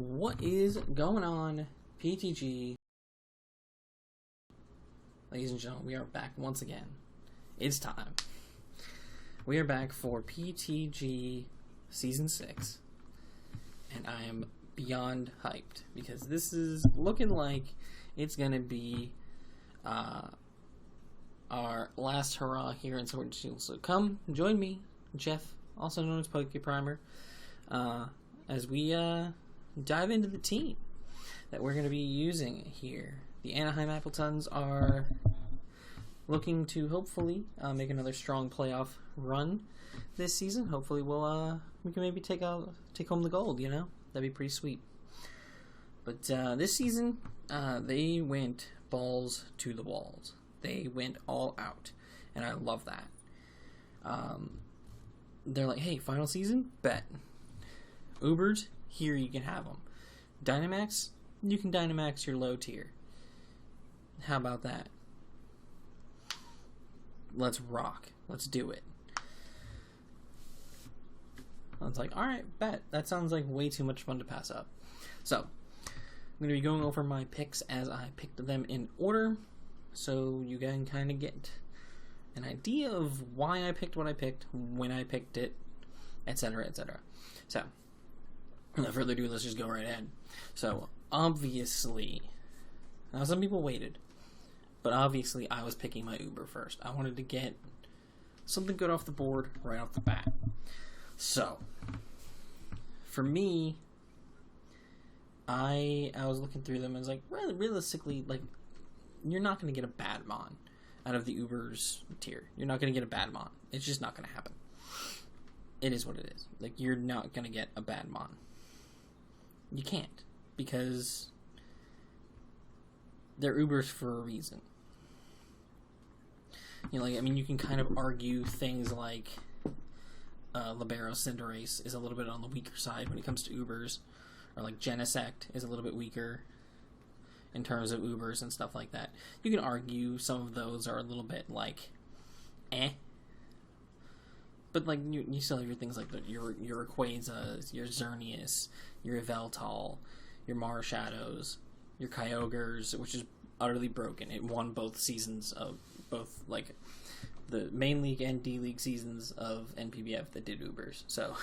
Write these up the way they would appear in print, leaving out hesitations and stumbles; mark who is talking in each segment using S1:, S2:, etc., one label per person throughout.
S1: What is going on, PTG? Ladies and gentlemen, we are back once again. It's time. We are back for PTG Season 6. And I am beyond hyped because this is looking like it's going to be our last hurrah here in Sword and Shield. So come join me, Jeff, also known as Poke Primer, as we dive into the team that we're going to be using here. The Anaheim Appletons are looking to hopefully make another strong playoff run this season. Hopefully we can maybe take home the gold, you know? That'd be pretty sweet. But this season, they went balls to the walls. They went all out, and I love that. They're like, hey, final season? Bet. Ubers? Here you can have them. Dynamax? You can Dynamax your low tier. How about that? Let's rock. Let's do it. I was like, alright, bet. That sounds like way too much fun to pass up. So, I'm going to be going over my picks as I picked them in order, so you can kind of get an idea of why I picked what I picked, when I picked it, etc., etc. So, without further ado, let's just go right ahead. So, obviously, now some people waited, but obviously I was picking my Uber first. I wanted to get something good off the board right off the bat. So, for me, I was looking through them and was like, realistically, like, you're not going to get a bad Mon out of the Ubers tier. You're not going to get a bad Mon. It's just not going to happen. It is what it is. Like, you're not going to get a bad Mon. You can't, because they're Ubers for a reason. You know, like, I mean, you can kind of argue things like Libero Cinderace is a little bit on the weaker side when it comes to Ubers, or like Genesect is a little bit weaker in terms of Ubers and stuff like that. You can argue some of those are a little bit like, but like you still have your things like your Rayquaza, your Xerneas, your Yveltal, your Marshadows, your Kyogres, which is utterly broken. It won both seasons of both like the main league and D League seasons of NPBF that did Ubers. So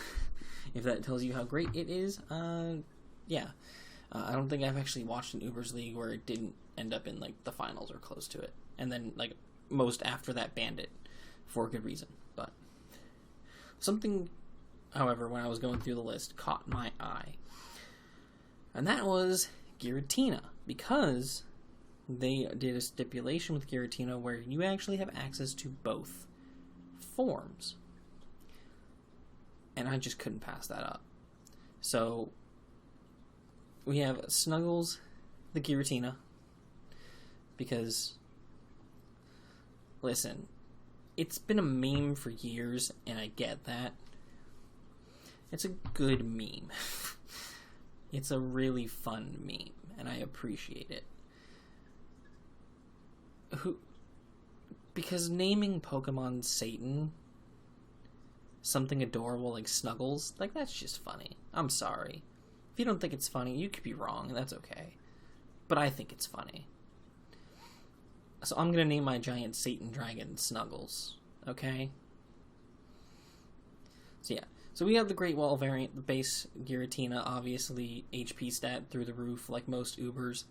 S1: if that tells you how great it is, yeah. I don't think I've actually watched an Ubers league where it didn't end up in like the finals or close to it, and then like most after that banned it for a good reason. But something, however, when I was going through the list, caught my eye, and that was Giratina, because they did a stipulation with Giratina where you actually have access to both forms, and I just couldn't pass that up. So we have Snuggles, the Giratina, because, listen, it's been a meme for years, and I get that. It's a good meme. It's a really fun meme, and I appreciate it. Because naming Pokemon Satan something adorable like Snuggles, like, that's just funny. I'm sorry. If you don't think it's funny, you could be wrong, that's okay. But I think it's funny. So I'm gonna name my giant Satan dragon Snuggles, okay? So yeah. So we have the Great Wall variant, the base Giratina, obviously HP stat through the roof like most Ubers.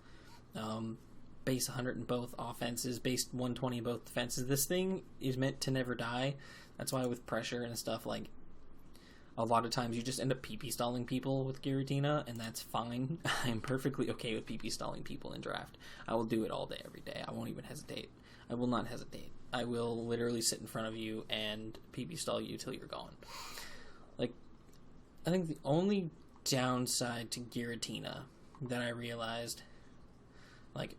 S1: Base 100 in both offenses, base 120 in both defenses. This thing is meant to never die. That's why with pressure and stuff, like, a lot of times you just end up PP stalling people with Giratina, and that's fine. I'm perfectly okay with PP stalling people in draft. I will do it all day, every day. I won't even hesitate. I will not hesitate. I will literally sit in front of you and PP stall you till you're gone. Like, I think the only downside to Giratina that I realized, like,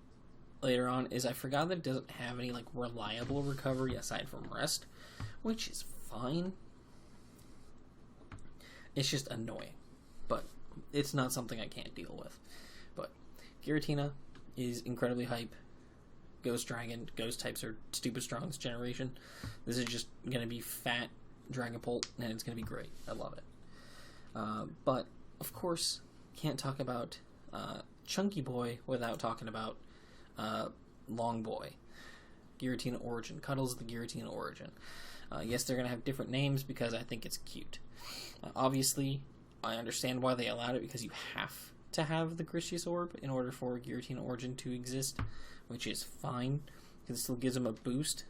S1: later on, is I forgot that it doesn't have any, like, reliable recovery aside from rest, which is fine. It's just annoying, but it's not something I can't deal with. But Giratina is incredibly hype. Ghost Dragon, Ghost types are stupid strong this generation. This is just going to be fat Dragapult, and it's going to be great. I love it. But, of course, can't talk about Chunky Boy without talking about Long Boy. Giratina Origin. Cuddles the Giratina Origin. Yes, they're going to have different names because I think it's cute. Obviously, I understand why they allowed it, because you have to have the Grisius Orb in order for Giratina Origin to exist, which is fine, because it still gives them a boost.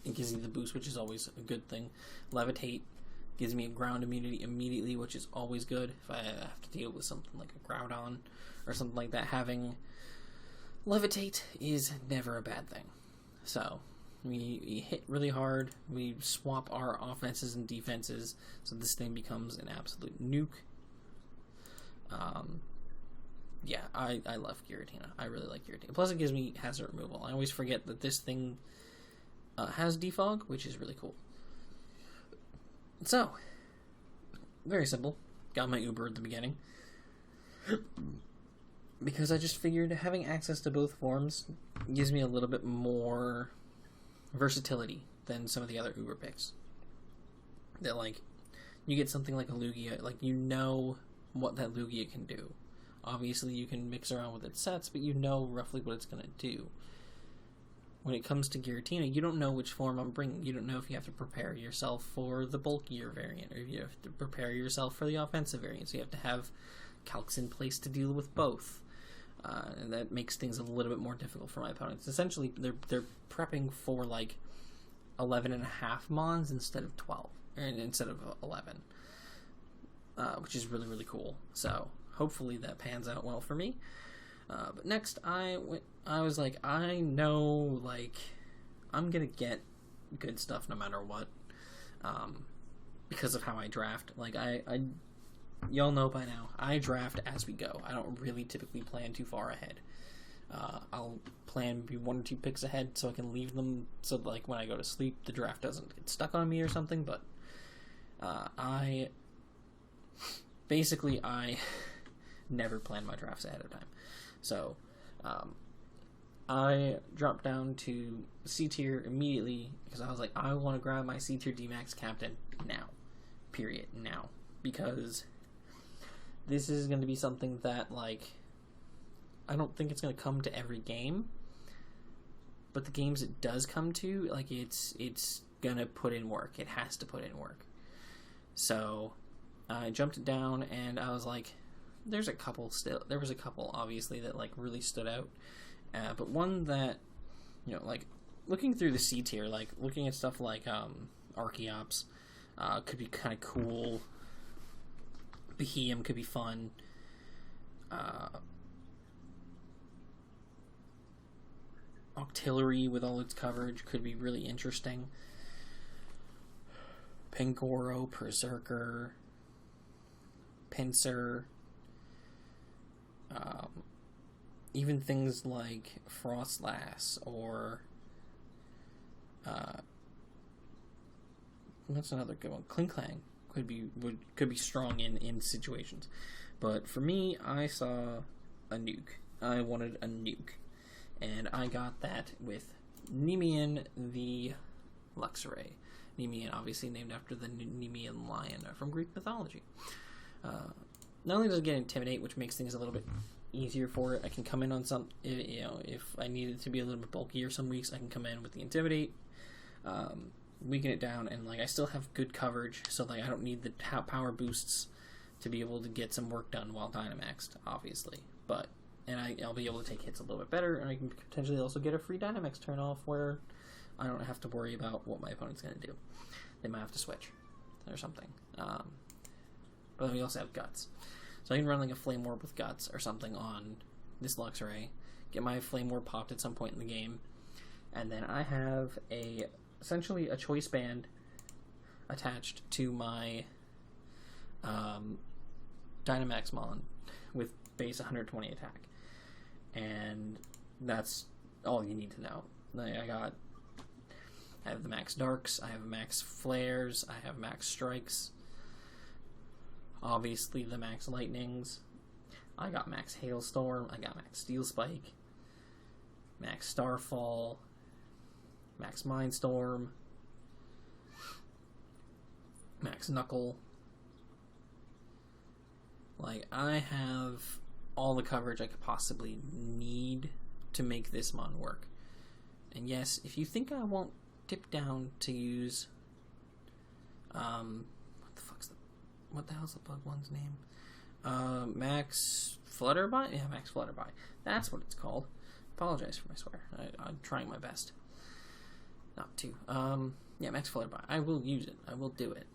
S1: It gives you the boost, which is always a good thing. Levitate gives me a ground immunity immediately, which is always good. If I have to deal with something like a Groudon or something like that, having Levitate is never a bad thing. So, we hit really hard, we swap our offenses and defenses, so this thing becomes an absolute nuke. Yeah, I love Giratina. I really like Giratina. Plus, it gives me hazard removal. I always forget that this thing has defog, which is really cool. So, very simple. Got my Uber at the beginning. Because I just figured having access to both forms gives me a little bit more versatility than some of the other Uber picks. That, like, you get something like a Lugia, like, you know what that Lugia can do. Obviously, you can mix around with its sets, but you know roughly what it's going to do. When it comes to Giratina, you don't know which form I'm bringing. You don't know if you have to prepare yourself for the bulkier variant, or if you have to prepare yourself for the offensive variant. So you have to have calcs in place to deal with both. And that makes things a little bit more difficult for my opponents. Essentially, they're prepping for, like, 11.5 Mons instead of 12. Or instead of 11. Which is really, really cool. So, hopefully that pans out well for me. But next, I was like, I know, like, I'm gonna get good stuff no matter what, because of how I draft. Like, y'all know by now, I draft as we go. I don't really typically plan too far ahead. I'll plan maybe 1 or 2 picks ahead so I can leave them, so, like, when I go to sleep, the draft doesn't get stuck on me or something, but, I never plan my drafts ahead of time. So, I dropped down to C tier immediately because I was like, I want to grab my C tier D-Max captain now. Period. Now. Because this is going to be something that, like, I don't think it's going to come to every game. But the games it does come to, like, it's going to put in work. It has to put in work. So, I jumped it down and I was like, there was a couple obviously that, like, really stood out, but one that, you know, like, looking through the C tier, like, looking at stuff like Archeops could be kind of cool. Behemoth could be fun. Octillery with all its coverage could be really interesting. Pangoro, Berserker, Pinsir. Even things like Frostlass or that's another good one. Klinklang could be strong in situations, but for me, I saw a nuke. I wanted a nuke, and I got that with Nemean the Luxray. Nemean, obviously named after the Nemean lion from Greek mythology. Not only does it get Intimidate, which makes things a little bit easier for it, I can come in on some, you know, if I need it to be a little bit bulkier some weeks, I can come in with the Intimidate, weaken it down, and, like, I still have good coverage, so, like, I don't need the power boosts to be able to get some work done while Dynamaxed, obviously, but, and I'll be able to take hits a little bit better, and I can potentially also get a free Dynamax turn off where I don't have to worry about what my opponent's going to do. They might have to switch, or something. But then we also have Guts. So I can run, like, a Flame Orb with Guts or something on this Luxray, get my Flame Orb popped at some point in the game, and then I have essentially a Choice Band attached to my Dynamax Mon with base 120 attack. And that's all you need to know. Like, I have the max Darks, I have max Flares, I have max Strikes, obviously the max Lightnings, I got max Hailstorm, I got max Steel Spike, max Starfall, max Mindstorm, Max Knuckle. Like, I have all the coverage I could possibly need to make this mon work. And yes, if you think I won't dip down to use, what the hell's the bug one's name? Max Flutterby? Yeah, Max Flutterby. That's what it's called. Apologize for my swear. I'm trying my best not to. Yeah, Max Flutterby. I will use it. I will do it.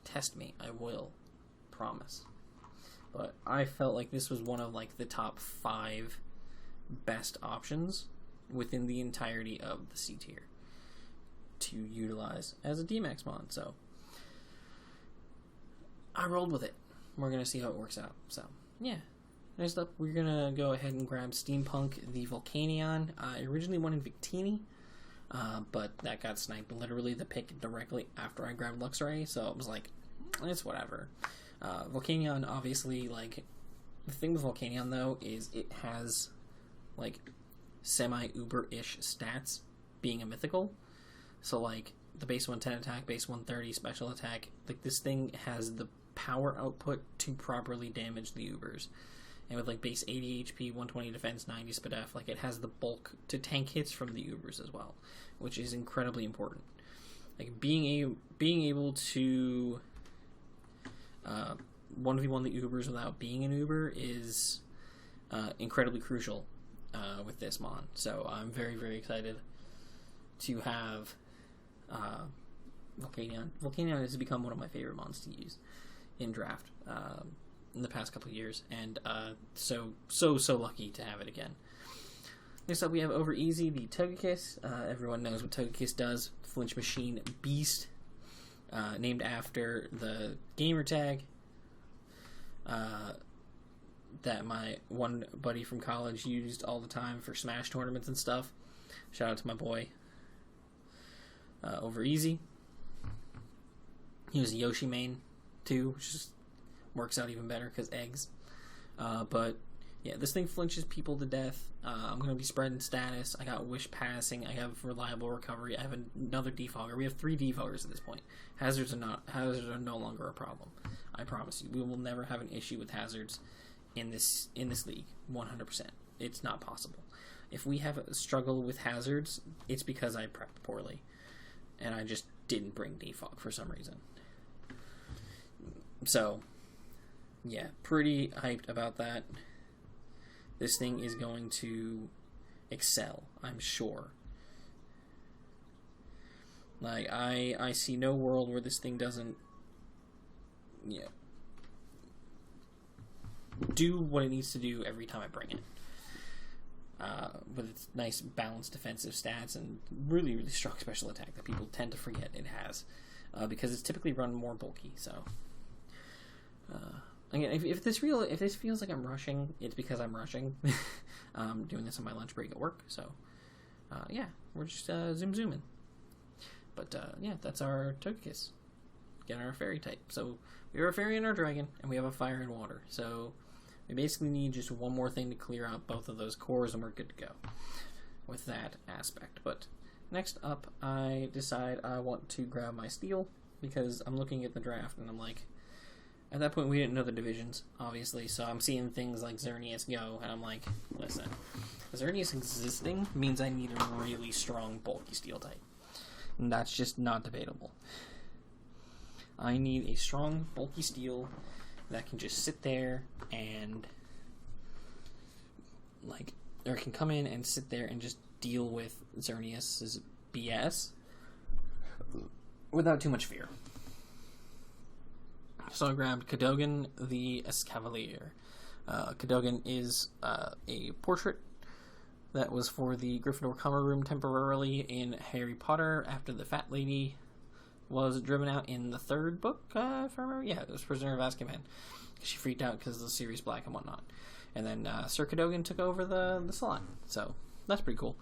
S1: Test me. I will. Promise. But I felt like this was one of, like, the top 5 best options within the entirety of the C tier to utilize as a D-Max mon. So I rolled with it. We're going to see how it works out. So, yeah. Next up, we're going to go ahead and grab Steampunk, the Volcanion. I originally wanted Victini, but that got sniped. Literally the pick directly after I grabbed Luxray, so it was like, it's whatever. Volcanion, obviously, like, the thing with Volcanion, though, is it has, like, semi-uber-ish stats being a mythical. So, like, the base 110 attack, base 130 special attack, like, this thing has the power output to properly damage the Ubers. And with, like, base 80 HP, 120 defense, 90 SPDF, like, it has the bulk to tank hits from the Ubers as well, which is incredibly important. Like, being able to 1v1 the Ubers without being an Uber is incredibly crucial with this mon. So I'm very, very excited to have Volcanion. Volcanion has become one of my favorite mons to use in draft in the past couple of years, and so lucky to have it again. Next up, we have over easy the Togekiss. Everyone knows what Togekiss does. Flinch Machine Beast, named after the gamer tag that my one buddy from college used all the time for Smash tournaments and stuff. Shout out to my boy over easy. He was a Yoshi main too, which just works out even better because eggs. But yeah, this thing flinches people to death. I'm going to be spreading status. I got Wish Passing. I have Reliable Recovery. I have another Defogger. We have 3 Defoggers at this point. Hazards are no longer a problem. I promise you. We will never have an issue with hazards in this league. 100%. It's not possible. If we have a struggle with hazards, it's because I prepped poorly. And I just didn't bring Defog for some reason. So, yeah, pretty hyped about that. This thing is going to excel, I'm sure. Like, I see no world where this thing doesn't, do what it needs to do every time I bring it. With its nice balanced defensive stats and really, really strong special attack that people tend to forget it has. Because it's typically run more bulky, so... Again, if this feels like I'm rushing, it's because I'm rushing. I'm doing this on my lunch break at work, so yeah, we're just zooming. But yeah, that's our Togekiss. Get our fairy type. So we have a fairy and our dragon, and we have a fire and water. So we basically need just one more thing to clear out both of those cores, and we're good to go with that aspect. But next up, I decide I want to grab my steel because I'm looking at the draft and I'm like. At that point, we didn't know the divisions, obviously, so I'm seeing things like Xerneas go, and I'm like, listen, Xerneas existing means I need a really strong, bulky steel type. And that's just not debatable. I need a strong, bulky steel that can just sit there and, like, or can come in and sit there and just deal with Xerneas' BS without too much fear. So I grabbed Cadogan the Escavalier. Cadogan is a portrait that was for the Gryffindor Common Room temporarily in Harry Potter after the Fat Lady was driven out in the 3rd book, if I remember. Yeah, it was Prisoner of Azkaban. She freaked out because of the Sirius Black and whatnot. And then Sir Cadogan took over the slot. So that's pretty cool.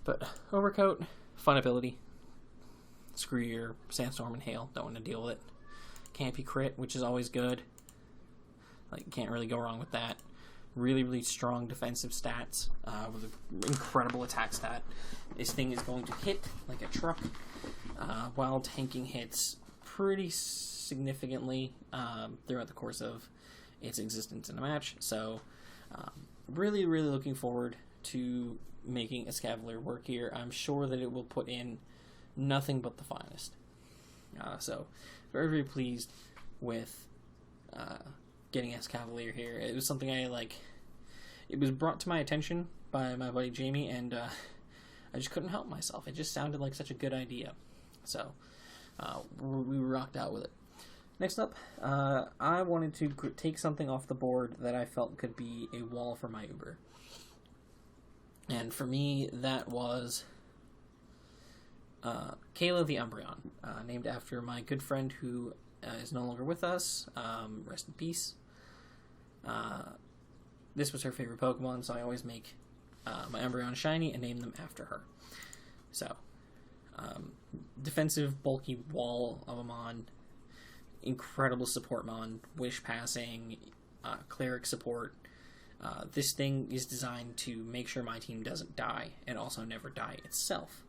S1: But Overcoat, fun ability. Screw your Sandstorm and Hail. Don't want to deal with it. Campy crit, which is always good. Like, can't really go wrong with that. Really, really strong defensive stats with an incredible attack stat. This thing is going to hit like a truck while tanking hits pretty significantly throughout the course of its existence in a match. So, really, really looking forward to making Escavalier work here. I'm sure that it will put in nothing but the finest. So, very, very pleased with getting Escavalier here. It was something it was brought to my attention by my buddy Jamie, and I just couldn't help myself. It just sounded like such a good idea. So, we rocked out with it. Next up, I wanted to take something off the board that I felt could be a wall for my Uber. And for me, that was Kayla the Umbreon, named after my good friend who is no longer with us. Rest in peace. This was her favorite Pokemon, so I always make my Umbreon shiny and name them after her. So, defensive, bulky wall of a Mon, incredible support Mon, wish passing, cleric support. This thing is designed to make sure my team doesn't die, and also never die itself.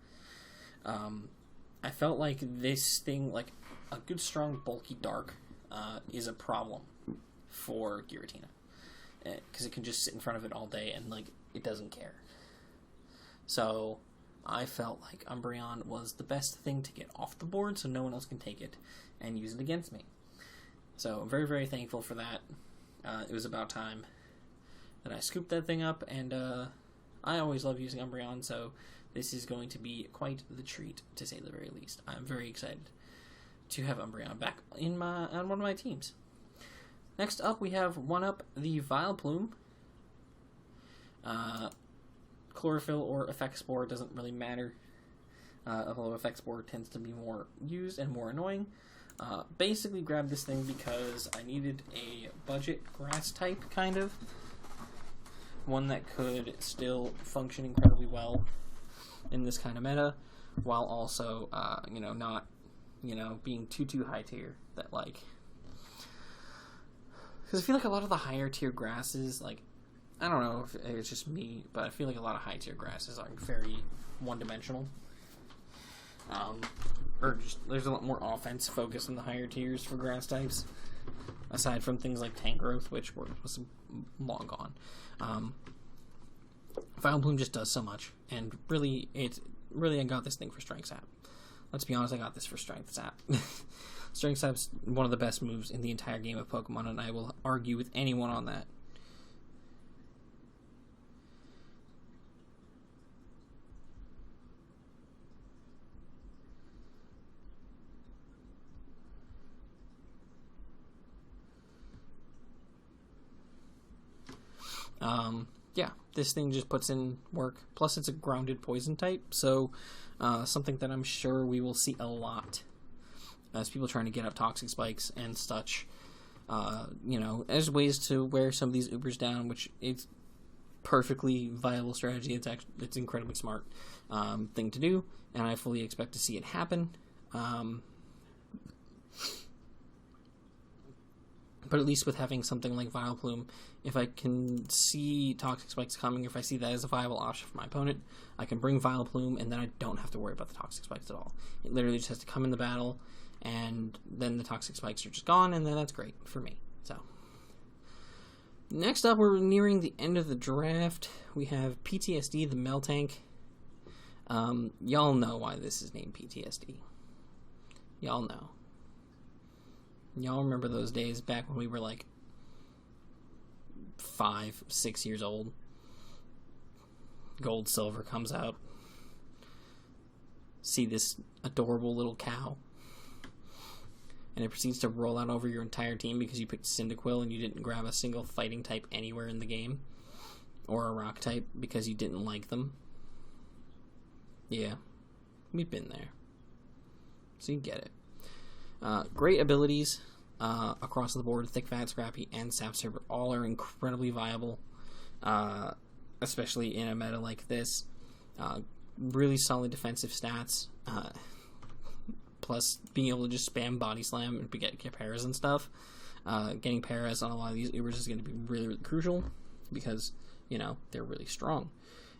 S1: I felt like this thing, like a good, strong, bulky Dark, is a problem for Giratina. Because it can just sit in front of it all day and, it doesn't care. So, I felt like Umbreon was the best thing to get off the board so no one else can take it and use it against me. So, I'm very, very thankful for that. It was about time that I scooped that thing up, and I always love using Umbreon, so this is going to be quite the treat, to say the very least. I'm very excited to have Umbreon back on one of my teams. Next up, we have one-up the Vileplume. Chlorophyll or Effect Spore doesn't really matter, although Effect Spore tends to be more used and more annoying. Basically grabbed this thing because I needed a budget grass type, kind of. One that could still function incredibly well in this kind of meta, while also, not, being too high tier. That, because I feel like a lot of the higher tier grasses, I don't know if it's just me, but I feel like a lot of high tier grasses are very one-dimensional. Or just, there's a lot more offense focus in the higher tiers for grass types, aside from things like Tangrowth, which was long gone. Vileplume just does so much, and really, I got this thing for Strength Sap. Let's be honest, I got this for Strength Sap. Strength Sap's one of the best moves in the entire game of Pokemon, and I will argue with anyone on that. Yeah, this thing just puts in work. Plus, it's a grounded poison type, so something that I'm sure we will see a lot as people trying to get up Toxic Spikes and such. As ways to wear some of these Ubers down, which it's perfectly viable strategy. It's incredibly smart thing to do, and I fully expect to see it happen. But at least with having something like Vileplume, if I can see Toxic Spikes coming, if I see that as a viable option for my opponent, I can bring Vileplume, and then I don't have to worry about the Toxic Spikes at all. It literally just has to come in the battle, and then the Toxic Spikes are just gone, and then that's great for me. So, next up, we're nearing the end of the draft. We have PTSD, the Meltank. Y'all know why this is named PTSD. Y'all know. Y'all remember those days back when we were 5, 6 years old? Gold Silver comes out. See this adorable little cow. And it proceeds to roll out over your entire team because you picked Cyndaquil and you didn't grab a single fighting type anywhere in the game. Or a rock type because you didn't like them. Yeah. We've been there. So you get it. Great abilities across the board. Thick, Fat, Scrappy, and Sap Server all are incredibly viable, especially in a meta like this. Really solid defensive stats, plus being able to just spam Body Slam and get paras and stuff. Getting paras on a lot of these Ubers is going to be really, really crucial because, they're really strong.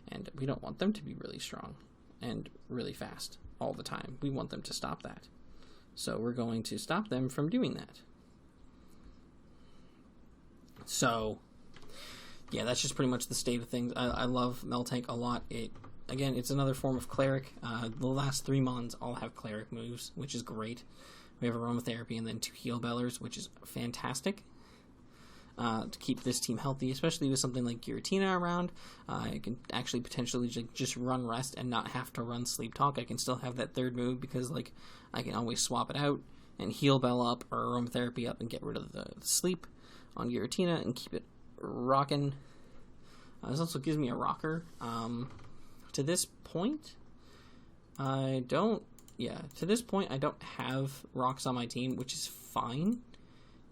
S1: And we don't want them to be really strong and really fast all the time. We want them to stop that. So we're going to stop them from doing that. So, yeah, that's just pretty much the state of things. I love Meltank a lot. Again, it's another form of Cleric. The last 3 Mons all have Cleric moves, which is great. We have Aromatherapy and then 2 Heal Bellers, which is fantastic to keep this team healthy, especially with something like Giratina around. I can actually potentially just run Rest and not have to run Sleep Talk. I can still have that 3rd move because like I can always swap it out and Heal Bell up or Aromatherapy up and get rid of the Sleep on Giratina and keep it rocking. This also gives me a rocker. To this point, I don't have rocks on my team, which is fine,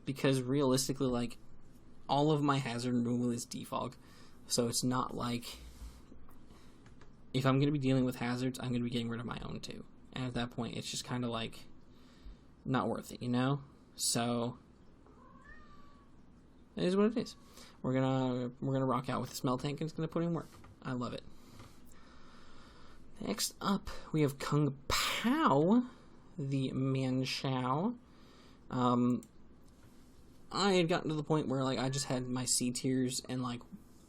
S1: because realistically, like, all of my hazard removal is defog, so it's not like, if I'm going to be dealing with hazards, I'm going to be getting rid of my own too, and at that point, it's just kind of like, not worth it, you know? So, it is what it is. We're gonna rock out with this Meltank, and it's gonna put in work. I love it. Next up, we have Kung Pao, the Manshao. I had gotten to the point where like I just had my C tiers and like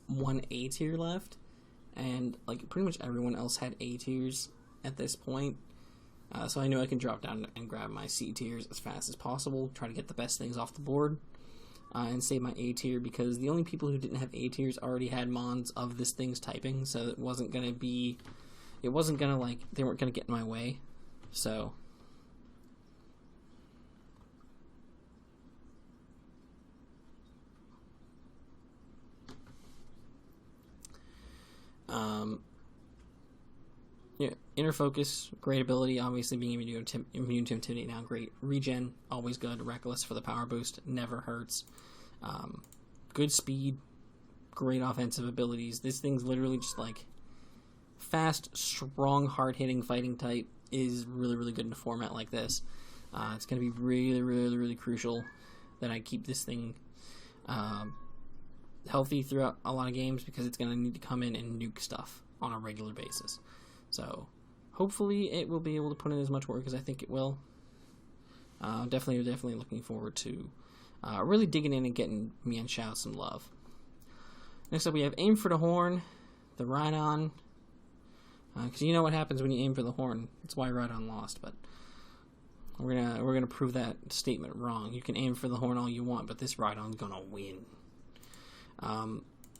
S1: 1 A tier left, and like pretty much everyone else had A tiers at this point. So I knew I could drop down and grab my C tiers as fast as possible, try to get the best things off the board. And save my A tier, because the only people who didn't have A tiers already had mons of this thing's typing, so it wasn't gonna like, they weren't gonna get in my way. So yeah, Inner Focus, great ability, obviously being immune to Intimidate now, great. Regen, always good. Reckless for the power boost, never hurts. Good speed, great offensive abilities. This thing's literally just like fast, strong, hard-hitting fighting type is really, really good in a format like this. It's going to be really, really, really crucial that I keep this thing healthy throughout a lot of games, because it's going to need to come in and nuke stuff on a regular basis. So hopefully it will be able to put in as much work as I think it will. Definitely looking forward to really digging in and getting Mienshao some love. Next up, we have Aim for the Horn, the Rhydon. Because you know what happens when you aim for the horn. That's why Rhydon lost, but we're gonna prove that statement wrong. You can aim for the horn all you want, but this Rhydon's gonna win.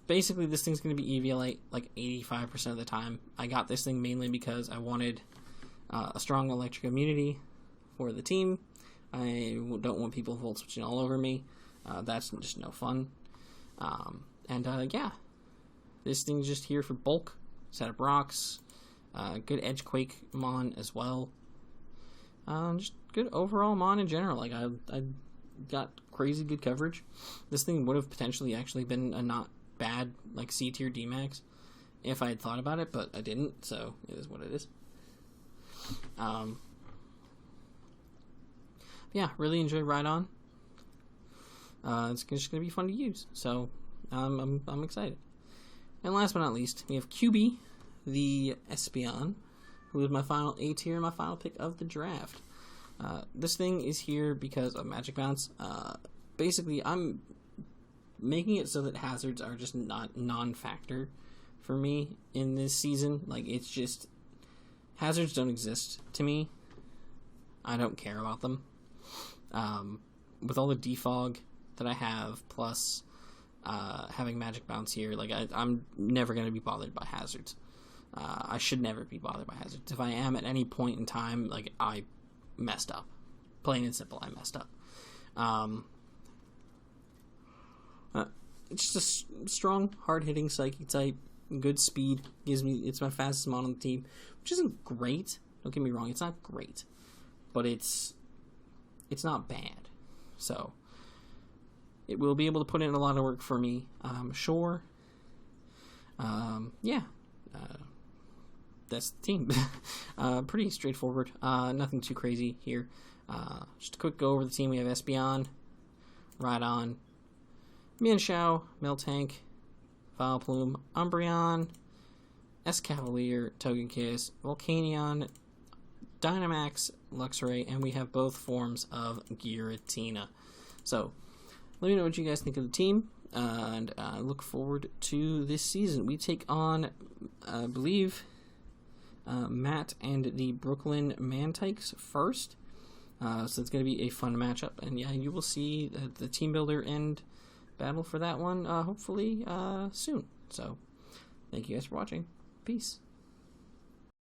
S1: Basically, this thing's going to be EVLate like 85% of the time. I got this thing mainly because I wanted a strong electric immunity for the team. I don't want people volt switching all over me. That's just no fun. Yeah, this thing's just here for bulk, set up rocks, good edge quake mon as well. Just good overall mon in general. Like I got crazy good coverage. This thing would have potentially actually been a not bad like C tier D-Max if I had thought about it, but I didn't, so it is what it is. Yeah, really enjoy Rhydon. It's just gonna be fun to use, so I'm excited. And last but not least, we have QB, the Espeon, who is my final A tier, my final pick of the draft. This thing is here because of Magic Bounce. Basically, I'm making it so that hazards are just not non-factor for me in this season. Like, it's just, hazards don't exist to me. I don't care about them. With all the defog that I have, plus having Magic Bounce here, like I'm never going to be bothered by hazards. I should never be bothered by hazards. If I am at any point in time, like, I messed up. Plain and simple, I messed up. It's just a strong, hard-hitting Psychic type, good speed, it's my fastest mon on the team, which isn't great. Don't get me wrong, it's not great, but it's not bad. So it will be able to put in a lot of work for me, sure. Yeah. That's the team. Pretty straightforward. Nothing too crazy here. Just a quick go over the team. We have Espeon, Rhydon, Mienshao, Miltank, Vileplume, Umbreon, Escavalier, Togekiss, Volcanion, Dynamax, Luxray, and we have both forms of Giratina. So, let me know what you guys think of the team, and look forward to this season. We take on, I believe, Matt and the Brooklyn Mantikes first. So it's going to be a fun matchup, and yeah, you will see the team builder and battle for that one hopefully soon. So, thank you guys for watching. Peace.